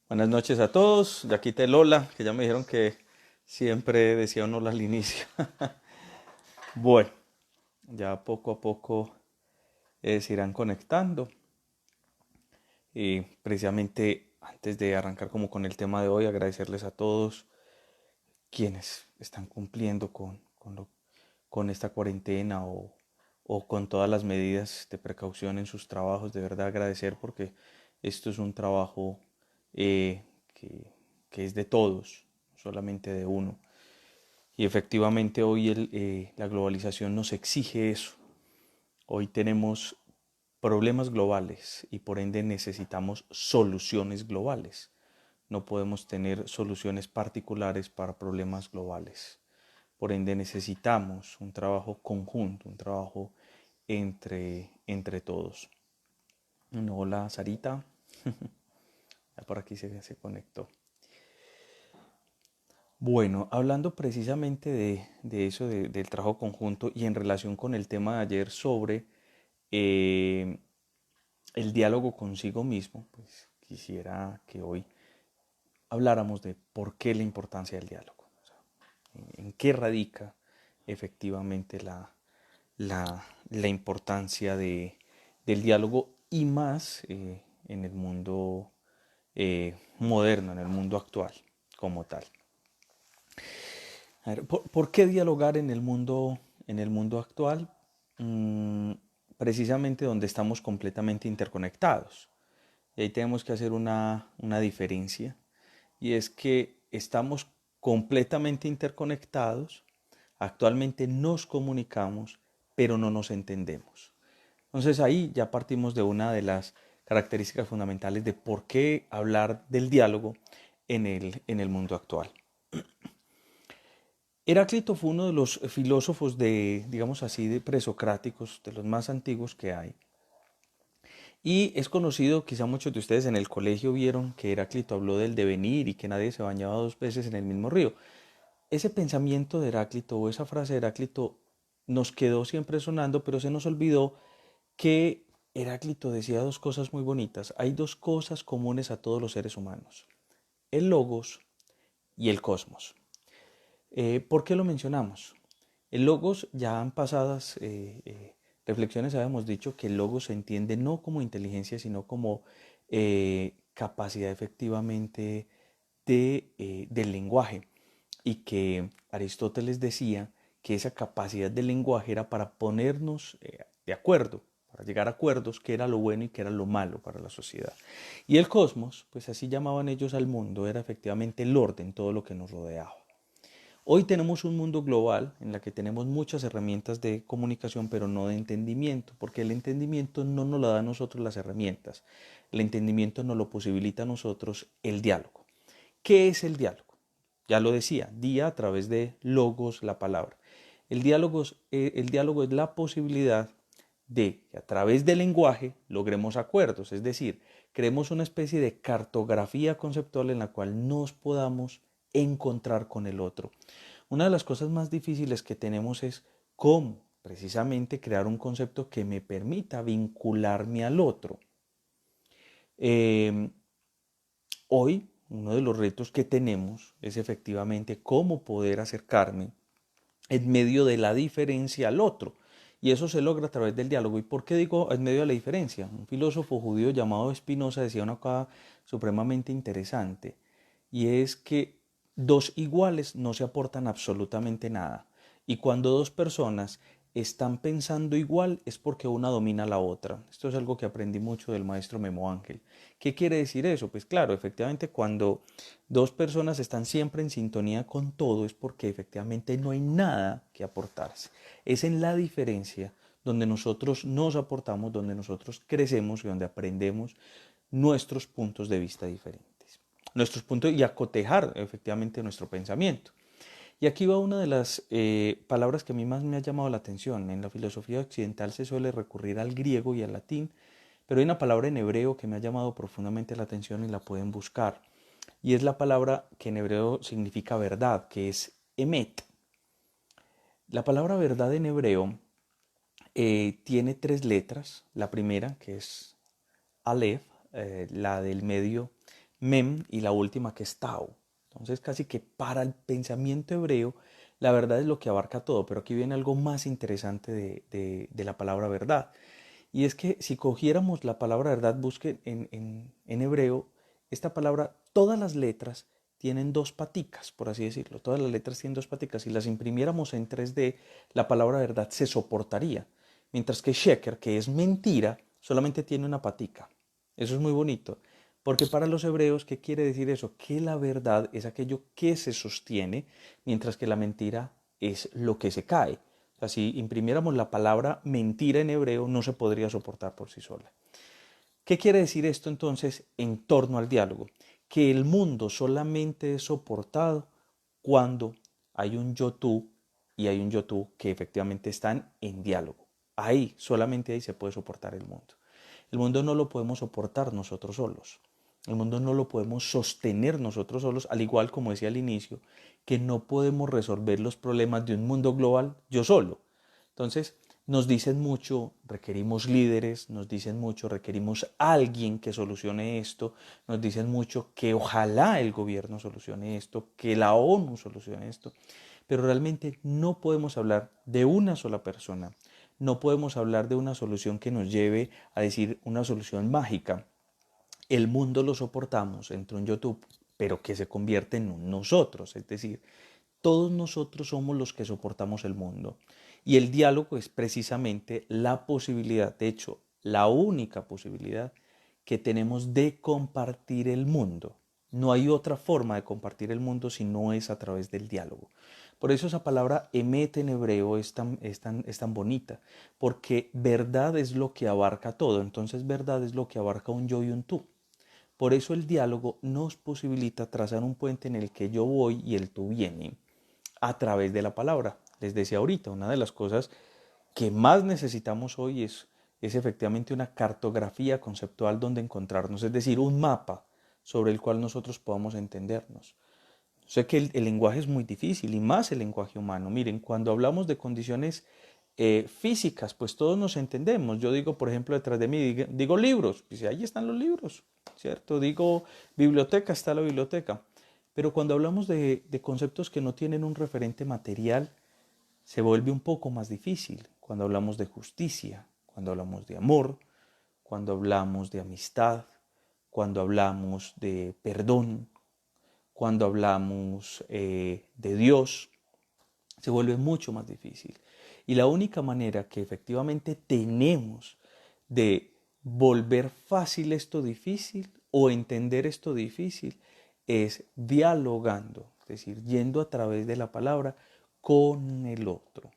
Buenas noches a todos. De aquí te Lola, que ya me dijeron que siempre decía un hola al inicio. Bueno, ya poco a poco se irán conectando. Y precisamente antes de arrancar como con el tema de hoy, agradecerles a todos quienes están cumpliendo con esta cuarentena o con todas las medidas de precaución en sus trabajos. De verdad agradecer porque esto es un trabajo eh, que, que es de todos, no solamente de uno. Y efectivamente hoy la globalización nos exige eso. Hoy tenemos problemas globales y por ende necesitamos soluciones globales. No podemos tener soluciones particulares para problemas globales. Por ende necesitamos un trabajo conjunto, un trabajo entre todos. Hola Sarita, ya por aquí se conectó. Bueno, hablando precisamente de eso, del trabajo conjunto y en relación con el tema de ayer sobre eh, el diálogo consigo mismo, pues quisiera que hoy habláramos de por qué la importancia del diálogo, o sea, en qué radica efectivamente la importancia del diálogo y más en el mundo moderno, en el mundo actual como tal. A ver, ¿por qué dialogar en el mundo actual? Mm, Precisamente donde estamos completamente interconectados. Y ahí tenemos que hacer una diferencia. Y es que estamos completamente interconectados, actualmente nos comunicamos, pero no nos entendemos. Entonces ahí ya partimos de una de las características fundamentales de por qué hablar del diálogo en el mundo actual. Heráclito fue uno de los filósofos digamos así, de presocráticos, de los más antiguos que hay. Y es conocido, quizá muchos de ustedes en el colegio vieron que Heráclito habló del devenir y que nadie se bañaba dos veces en el mismo río. Ese pensamiento de Heráclito o esa frase de Heráclito nos quedó siempre sonando, pero se nos olvidó que Heráclito decía dos cosas muy bonitas. Hay dos cosas comunes a todos los seres humanos, el logos y el cosmos. ¿Por qué lo mencionamos? El logos, ya en pasadas reflexiones habíamos dicho que el logos se entiende no como inteligencia, sino como capacidad efectivamente del lenguaje. Y que Aristóteles decía que esa capacidad del lenguaje era para ponernos de acuerdo, para llegar a acuerdos, qué era lo bueno y qué era lo malo para la sociedad. Y el cosmos, pues así llamaban ellos al mundo, era efectivamente el orden, todo lo que nos rodeaba. Hoy tenemos un mundo global en la que tenemos muchas herramientas de comunicación, pero no de entendimiento, porque el entendimiento no nos lo da a nosotros las herramientas. El entendimiento nos lo posibilita a nosotros el diálogo. ¿Qué es el diálogo? Ya lo decía, día a través de logos, la palabra. El diálogo es la posibilidad de que a través del lenguaje logremos acuerdos, es decir, creemos una especie de cartografía conceptual en la cual nos podamos encontrar con el otro. Una de las cosas más difíciles que tenemos es cómo precisamente crear un concepto que me permita vincularme al otro. Eh, Hoy uno de los retos que tenemos es efectivamente cómo poder acercarme en medio de la diferencia al otro. Y eso se logra a través del diálogo. ¿Y por qué digo en medio de la diferencia? Un filósofo judío llamado Spinoza decía una cosa supremamente interesante, y es que dos iguales no se aportan absolutamente nada. Y cuando dos personas están pensando igual es porque una domina a la otra. Esto es algo que aprendí mucho del maestro Memo Ángel. ¿Qué quiere decir eso? Pues claro, efectivamente cuando dos personas están siempre en sintonía con todo es porque efectivamente no hay nada que aportarse. Es en la diferencia donde nosotros nos aportamos, donde nosotros crecemos y donde aprendemos nuestros puntos de vista diferentes. Nuestros puntos y acotejar efectivamente nuestro pensamiento. Y aquí va una de las palabras que a mí más me ha llamado la atención. En la filosofía occidental se suele recurrir al griego y al latín, pero hay una palabra en hebreo que me ha llamado profundamente la atención y la pueden buscar. Y es la palabra que en hebreo significa verdad, que es emet. La palabra verdad en hebreo tiene tres letras. La primera, que es Aleph, la del medio, mem y la última que es tau. Entonces casi que para el pensamiento hebreo la verdad es lo que abarca todo, pero aquí viene algo más interesante de la palabra verdad. Y es que si cogiéramos la palabra verdad, busquen en hebreo, esta palabra, todas las letras tienen dos paticas, por así decirlo. Todas las letras tienen dos paticas. Si las imprimiéramos en 3D, la palabra verdad se soportaría. Mientras que sheker, que es mentira, solamente tiene una patica. Eso es muy bonito. Porque para los hebreos, ¿qué quiere decir eso? Que la verdad es aquello que se sostiene, mientras que la mentira es lo que se cae. O sea, si imprimiéramos la palabra mentira en hebreo, no se podría soportar por sí sola. ¿Qué quiere decir esto entonces en torno al diálogo? Que el mundo solamente es soportado cuando hay un yo-tú y hay un yo-tú que efectivamente están en diálogo. Ahí, solamente ahí se puede soportar el mundo. El mundo no lo podemos soportar nosotros solos. El mundo no lo podemos sostener nosotros solos, al igual como decía al inicio, que no podemos resolver los problemas de un mundo global yo solo. Entonces, nos dicen mucho, requerimos líderes, nos dicen mucho, requerimos alguien que solucione esto, nos dicen mucho que ojalá el gobierno solucione esto, que la ONU solucione esto, pero realmente no podemos hablar de una sola persona, no podemos hablar de una solución que nos lleve a decir una solución mágica. El mundo lo soportamos entre un YouTube, pero que se convierte en un nosotros, es decir, todos nosotros somos los que soportamos el mundo. Y el diálogo es precisamente la posibilidad, de hecho, la única posibilidad que tenemos de compartir el mundo. No hay otra forma de compartir el mundo si no es a través del diálogo. Por eso esa palabra emet en hebreo es tan bonita, porque verdad es lo que abarca todo. Entonces verdad es lo que abarca un yo y un tú. Por eso el diálogo nos posibilita trazar un puente en el que yo voy y el tú viene a través de la palabra. Les decía ahorita, una de las cosas que más necesitamos hoy es efectivamente una cartografía conceptual donde encontrarnos, es decir, un mapa sobre el cual nosotros podamos entendernos. Sé que el lenguaje es muy difícil y más el lenguaje humano. Miren, cuando hablamos de condiciones físicas, pues todos nos entendemos. Yo digo, por ejemplo, detrás de mí, digo libros, dice, ahí están los libros, ¿cierto? Digo biblioteca, está la biblioteca. Pero cuando hablamos de conceptos que no tienen un referente material, se vuelve un poco más difícil. Cuando hablamos de justicia, cuando hablamos de amor, cuando hablamos de amistad, cuando hablamos de perdón, cuando hablamos de Dios, se vuelve mucho más difícil. Y la única manera que efectivamente tenemos de volver fácil esto difícil o entender esto difícil es dialogando, es decir, yendo a través de la palabra con el otro.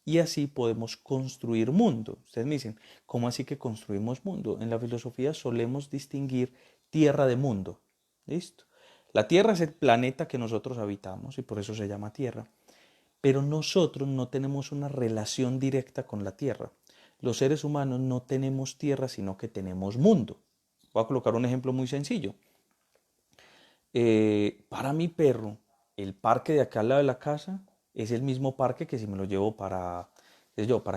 Y así podemos construir mundo. Ustedes me dicen, ¿cómo así que construimos mundo? En la filosofía solemos distinguir tierra de mundo. ¿Listo? La Tierra es el planeta que nosotros habitamos y por eso se llama Tierra. Pero nosotros no tenemos una relación directa con la Tierra. Los seres humanos no tenemos Tierra, sino que tenemos mundo. Voy a colocar un ejemplo muy sencillo. Para mi perro, el parque de acá al lado de la casa es el mismo parque que si me lo llevo para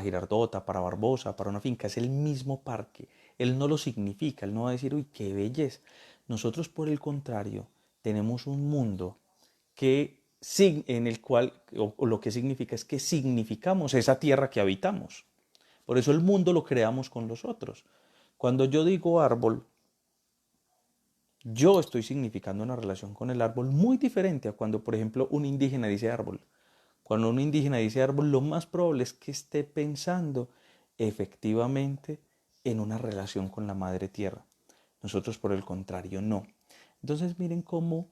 Girardota, para Barbosa, para una finca, es el mismo parque. Él no lo significa, él no va a decir, uy, qué belleza. Nosotros, por el contrario, tenemos un mundo que, en el cual, o lo que significa es que significamos esa tierra que habitamos. Por eso el mundo lo creamos con los otros. Cuando yo digo árbol, yo estoy significando una relación con el árbol muy diferente a cuando, por ejemplo, un indígena dice árbol. Cuando un indígena dice árbol, lo más probable es que esté pensando efectivamente en una relación con la madre tierra. Nosotros, por el contrario, no. Entonces, miren cómo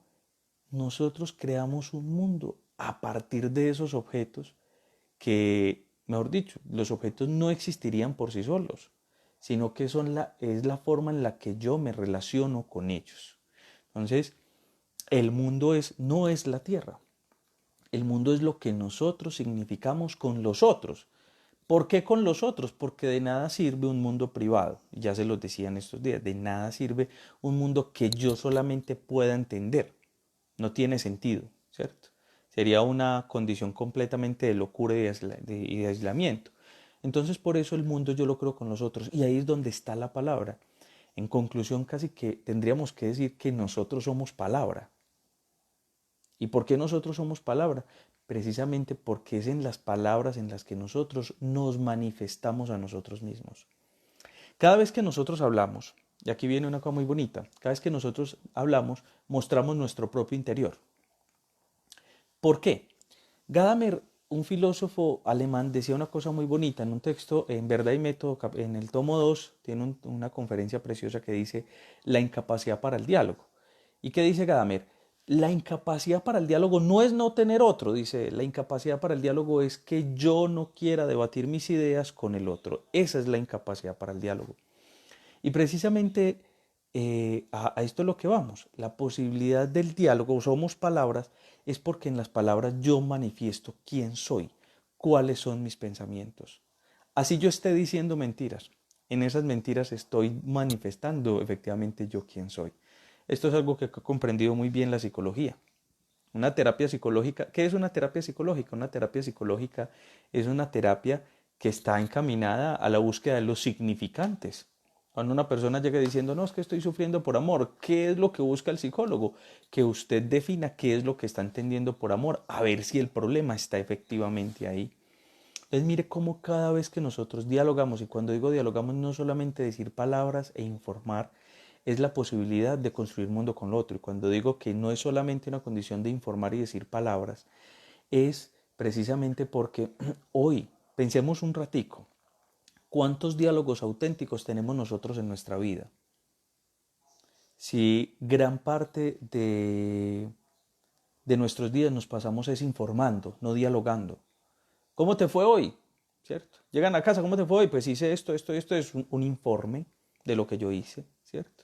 nosotros creamos un mundo a partir de esos objetos que, mejor dicho, los objetos no existirían por sí solos, sino que es la forma en la que yo me relaciono con ellos. Entonces, el mundo no es la tierra. El mundo es lo que nosotros significamos con los otros. ¿Por qué con los otros? Porque de nada sirve un mundo privado. Ya se los decía en estos días. De nada sirve un mundo que yo solamente pueda entender. No tiene sentido, ¿cierto? Sería una condición completamente de locura y de aislamiento. Entonces por eso el mundo yo lo creo con los otros. Y ahí es donde está la palabra. En conclusión, casi que tendríamos que decir que nosotros somos palabra. ¿Y por qué nosotros somos palabra? Precisamente porque es en las palabras en las que nosotros nos manifestamos a nosotros mismos. Cada vez que nosotros hablamos, y aquí viene una cosa muy bonita, cada vez que nosotros hablamos, mostramos nuestro propio interior. ¿Por qué? Gadamer, un filósofo alemán, decía una cosa muy bonita en un texto, en Verdad y Método, en el tomo 2, tiene una conferencia preciosa que dice la incapacidad para el diálogo. ¿Y qué dice Gadamer? La incapacidad para el diálogo no es no tener otro, dice, la incapacidad para el diálogo es que yo no quiera debatir mis ideas con el otro. Esa es la incapacidad para el diálogo. Y precisamente a esto es lo que vamos. La posibilidad del diálogo, somos palabras, es porque en las palabras yo manifiesto quién soy, cuáles son mis pensamientos. Así yo esté diciendo mentiras. En esas mentiras estoy manifestando efectivamente yo quién soy. Esto es algo que ha comprendido muy bien la psicología. Una terapia psicológica, ¿qué es una terapia psicológica? Una terapia psicológica es una terapia que está encaminada a la búsqueda de los significantes. Cuando una persona llega diciendo, no, es que estoy sufriendo por amor, ¿qué es lo que busca el psicólogo? Que usted defina qué es lo que está entendiendo por amor, a ver si el problema está efectivamente ahí. Entonces mire cómo cada vez que nosotros dialogamos, y cuando digo dialogamos no solamente decir palabras e informar, es la posibilidad de construir mundo con lo otro. Y cuando digo que no es solamente una condición de informar y decir palabras, es precisamente porque hoy, pensemos un ratico, ¿cuántos diálogos auténticos tenemos nosotros en nuestra vida? Si gran parte de nuestros días nos pasamos es informando, no dialogando. ¿Cómo te fue hoy? ¿Cierto? Llegan a casa, ¿cómo te fue hoy? Pues hice esto, esto, esto, es un informe de lo que yo hice, ¿cierto?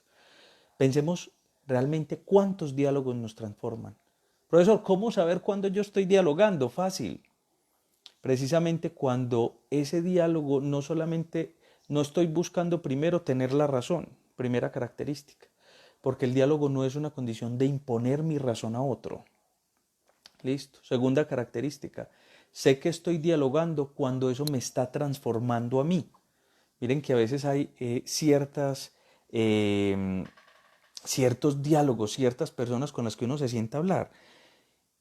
Pensemos realmente cuántos diálogos nos transforman. Profesor, ¿cómo saber cuándo yo estoy dialogando? Fácil. Precisamente cuando ese diálogo no solamente, no estoy buscando primero tener la razón, primera característica, porque el diálogo no es una condición de imponer mi razón a otro. Listo. Segunda característica, sé que estoy dialogando cuando eso me está transformando a mí. Miren que a veces hay ciertos diálogos, ciertas personas con las que uno se sienta a hablar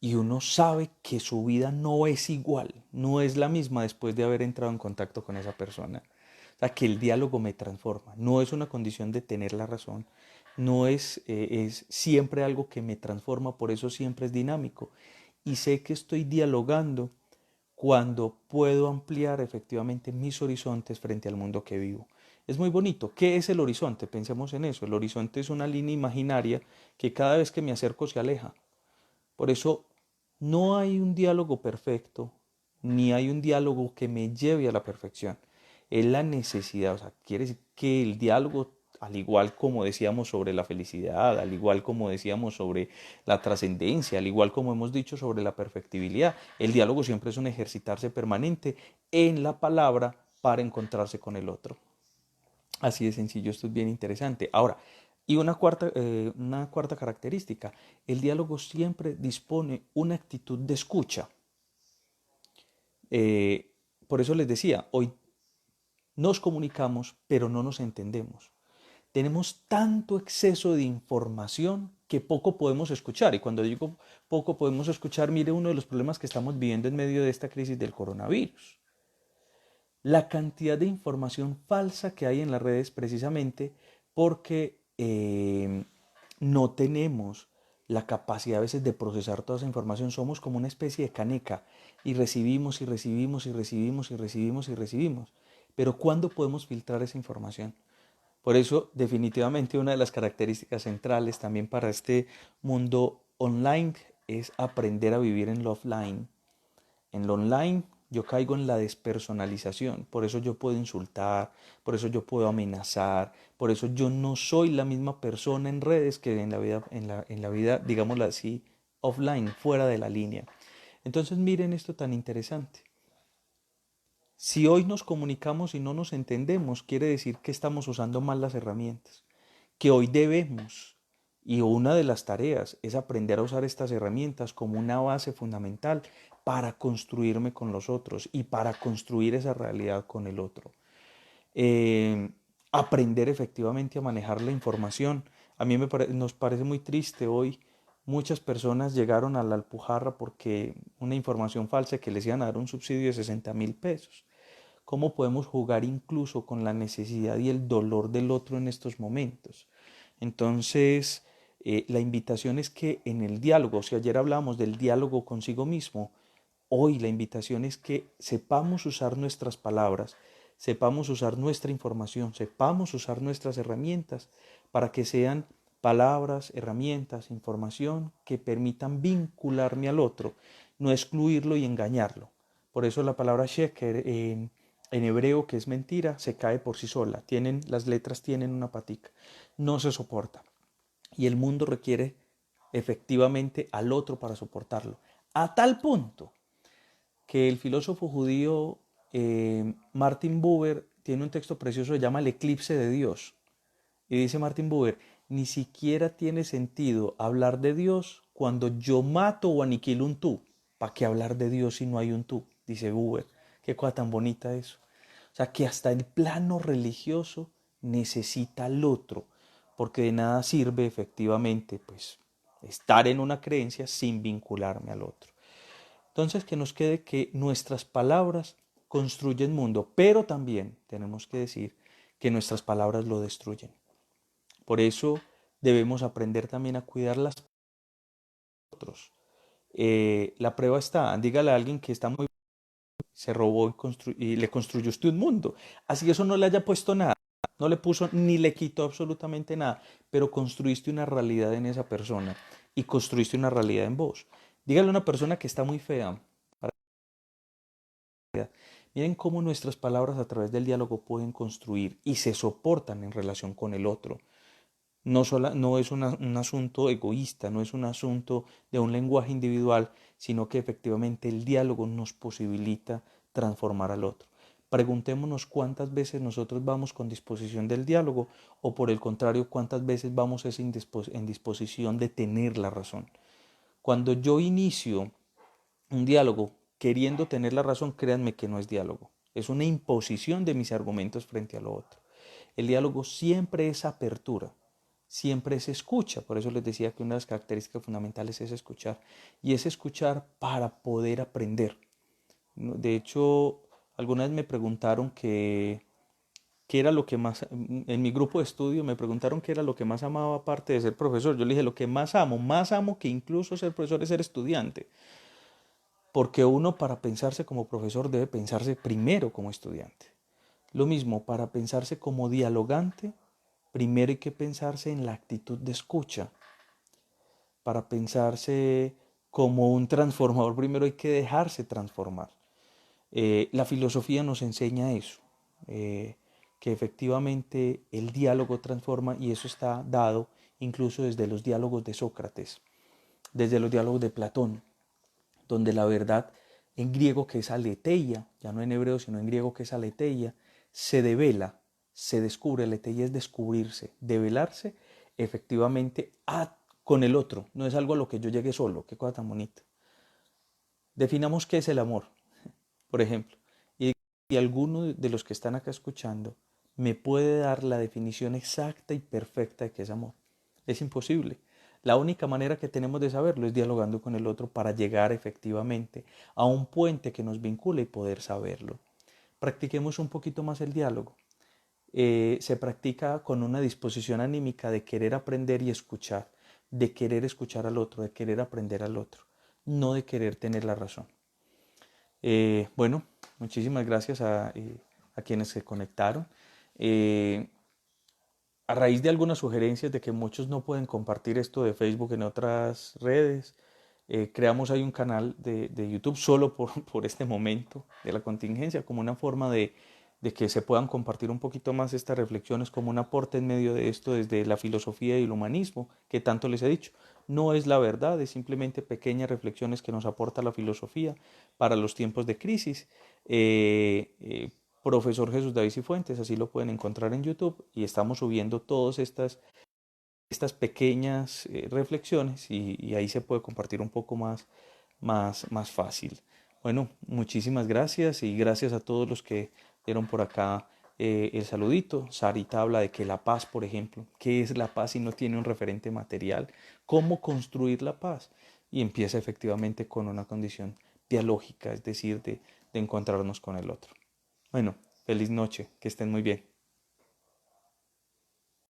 y uno sabe que su vida no es igual, no es la misma después de haber entrado en contacto con esa persona. O sea, que el diálogo me transforma, no es una condición de tener la razón, no es siempre algo que me transforma, por eso siempre es dinámico. Y sé que estoy dialogando cuando puedo ampliar efectivamente mis horizontes frente al mundo que vivo. Es muy bonito. ¿Qué es el horizonte? Pensemos en eso. El horizonte es una línea imaginaria que cada vez que me acerco se aleja. Por eso no hay un diálogo perfecto, ni hay un diálogo que me lleve a la perfección. Es la necesidad, o sea, quiere decir que el diálogo, al igual como decíamos sobre la felicidad, al igual como decíamos sobre la trascendencia, al igual como hemos dicho sobre la perfectibilidad, el diálogo siempre es un ejercitarse permanente en la palabra para encontrarse con el otro. Así de sencillo, esto es bien interesante. Ahora, y una cuarta característica, el diálogo siempre dispone una actitud de escucha. Eh, por eso les decía, hoy nos comunicamos, pero no nos entendemos. Tenemos tanto exceso de información que poco podemos escuchar. Y cuando digo poco podemos escuchar, mire uno de los problemas que estamos viviendo en medio de esta crisis del coronavirus. La cantidad de información falsa que hay en las redes precisamente porque no tenemos la capacidad a veces de procesar toda esa información. Somos como una especie de caneca y recibimos y recibimos y recibimos y recibimos y recibimos. Pero ¿cuándo podemos filtrar esa información? Por eso, definitivamente, una de las características centrales también para este mundo online es aprender a vivir en lo offline. En lo online yo caigo en la despersonalización, por eso yo puedo insultar, por eso yo puedo amenazar, por eso yo no soy la misma persona en redes que en la vida, en la vida, digámoslo así, offline, fuera de la línea. Entonces miren esto tan interesante. Si hoy nos comunicamos y no nos entendemos, quiere decir que estamos usando mal las herramientas, que hoy debemos, y una de las tareas es aprender a usar estas herramientas como una base fundamental para construirme con los otros y para construir esa realidad con el otro. Eh, aprender efectivamente a manejar la información. A mí nos parece muy triste hoy. Muchas personas llegaron a la Alpujarra porque una información falsa que les iban a dar un subsidio de 60.000 pesos. ¿Cómo podemos jugar incluso con la necesidad y el dolor del otro en estos momentos? Entonces, la invitación es que en el diálogo, si ayer hablábamos del diálogo consigo mismo, hoy la invitación es que sepamos usar nuestras palabras, sepamos usar nuestra información, sepamos usar nuestras herramientas para que sean palabras, herramientas, información que permitan vincularme al otro, no excluirlo y engañarlo. Por eso la palabra sheker en hebreo, que es mentira, se cae por sí sola. Las letras tienen una patica. No se soporta. Y el mundo requiere efectivamente al otro para soportarlo. A tal punto que el filósofo judío Martin Buber tiene un texto precioso que se llama El eclipse de Dios. Y dice Martin Buber, ni siquiera tiene sentido hablar de Dios cuando yo mato o aniquilo un tú. ¿Para qué hablar de Dios si no hay un tú? Dice Buber. Qué cosa tan bonita eso. O sea, que hasta el plano religioso necesita al otro, porque de nada sirve efectivamente, pues, estar en una creencia sin vincularme al otro. Entonces, que nos quede que nuestras palabras construyen mundo, pero también tenemos que decir que nuestras palabras lo destruyen. Por eso debemos aprender también a cuidar las otros. La prueba está, dígale a alguien que está muy se robó y le construyó usted un mundo. Así que eso no le haya puesto nada, no le puso ni le quitó absolutamente nada, pero construiste una realidad en esa persona y construiste una realidad en vos. Dígale a una persona que está muy fea. Miren cómo nuestras palabras a través del diálogo pueden construir y se soportan en relación con el otro. No es un asunto egoísta, no es un asunto de un lenguaje individual, sino que efectivamente el diálogo nos posibilita transformar al otro. Preguntémonos cuántas veces nosotros vamos con disposición del diálogo o por el contrario, cuántas veces vamos en disposición de tener la razón. Cuando yo inicio un diálogo queriendo tener la razón, créanme que no es diálogo. Es una imposición de mis argumentos frente a lo otro. El diálogo siempre es apertura, siempre es escucha. Por eso les decía que una de las características fundamentales es escuchar. Y es escuchar para poder aprender. De hecho, algunas me preguntaron qué era lo que más, en mi grupo de estudio me preguntaron qué era lo que más amaba aparte de ser profesor. Yo le dije, lo que más amo que incluso ser profesor es ser estudiante. Porque uno para pensarse como profesor debe pensarse primero como estudiante. Lo mismo, para pensarse como dialogante, primero hay que pensarse en la actitud de escucha. Para pensarse como un transformador, primero hay que dejarse transformar. La filosofía nos enseña eso, que efectivamente el diálogo transforma y eso está dado incluso desde los diálogos de Sócrates, desde los diálogos de Platón, donde la verdad en griego que es aletheia, ya no en hebreo sino en griego que es aletheia, se devela, se descubre, aletheia es descubrirse, develarse efectivamente con el otro, no es algo a lo que yo llegue solo, qué cosa tan bonita. Definamos qué es el amor, por ejemplo, y alguno de los que están acá escuchando me puede dar la definición exacta y perfecta de qué es amor. Es imposible. La única manera que tenemos de saberlo es dialogando con el otro para llegar efectivamente a un puente que nos vincule y poder saberlo. Practiquemos un poquito más el diálogo. Se practica con una disposición anímica de querer aprender y escuchar, de querer escuchar al otro, de querer aprender al otro, no de querer tener la razón. Bueno, muchísimas gracias a quienes se conectaron. Eh, a raíz de algunas sugerencias de que muchos no pueden compartir esto de Facebook en otras redes, creamos ahí un canal de YouTube solo por este momento de la contingencia, como una forma de que se puedan compartir un poquito más estas reflexiones como un aporte en medio de esto desde la filosofía y el humanismo, que tanto les he dicho. No es la verdad, es simplemente pequeñas reflexiones que nos aporta la filosofía para los tiempos de crisis. Profesor Jesús David Cifuentes, así lo pueden encontrar en YouTube y estamos subiendo todas estas pequeñas reflexiones y ahí se puede compartir un poco más fácil. Bueno, muchísimas gracias y gracias a todos los que dieron por acá el saludito. Sarita habla de que la paz, por ejemplo, ¿qué es la paz si no tiene un referente material? ¿Cómo construir la paz? Y empieza efectivamente con una condición dialógica, es decir, de encontrarnos con el otro. Bueno, feliz noche, que estén muy bien.